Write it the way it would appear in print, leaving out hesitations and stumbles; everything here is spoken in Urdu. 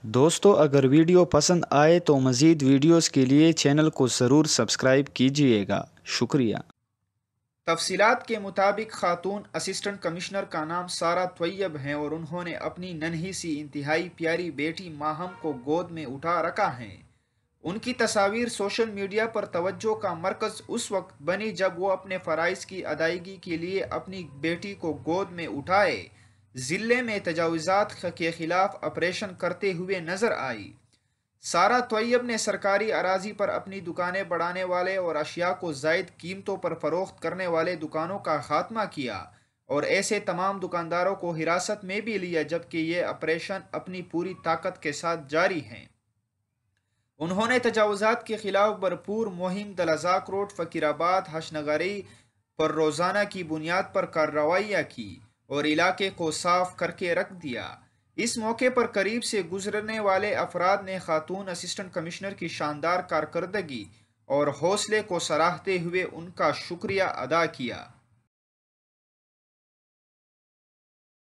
دوستو اگر ویڈیو پسند آئے تو مزید ویڈیوز کے لیے چینل کو ضرور سبسکرائب کیجیے گا، شکریہ۔ تفصیلات کے مطابق خاتون اسسٹنٹ کمشنر کا نام سارہ طیب ہے اور انہوں نے اپنی ننھی سی انتہائی پیاری بیٹی ماہم کو گود میں اٹھا رکھا ہے۔ ان کی تصاویر سوشل میڈیا پر توجہ کا مرکز اس وقت بنی جب وہ اپنے فرائض کی ادائیگی کے لیے اپنی بیٹی کو گود میں اٹھائے ضلع میں تجاوزات کے خلاف آپریشن کرتے ہوئے نظر آئی۔ سارہ طیب نے سرکاری اراضی پر اپنی دکانیں بڑھانے والے اور اشیاء کو زائد قیمتوں پر فروخت کرنے والے دکانوں کا خاتمہ کیا اور ایسے تمام دکانداروں کو حراست میں بھی لیا جبکہ یہ آپریشن اپنی پوری طاقت کے ساتھ جاری ہے۔ انہوں نے تجاوزات کے خلاف بھرپور مہم دلازاک روڈ فقیرآباد ہشنگاری پر روزانہ کی بنیاد پر کارروائیاں کی اور علاقے کو صاف کر کے رکھ دیا۔ اس موقع پر قریب سے گزرنے والے افراد نے خاتون اسسٹنٹ کمشنر کی شاندار کارکردگی اور حوصلے کو سراہتے ہوئے ان کا شکریہ ادا کیا۔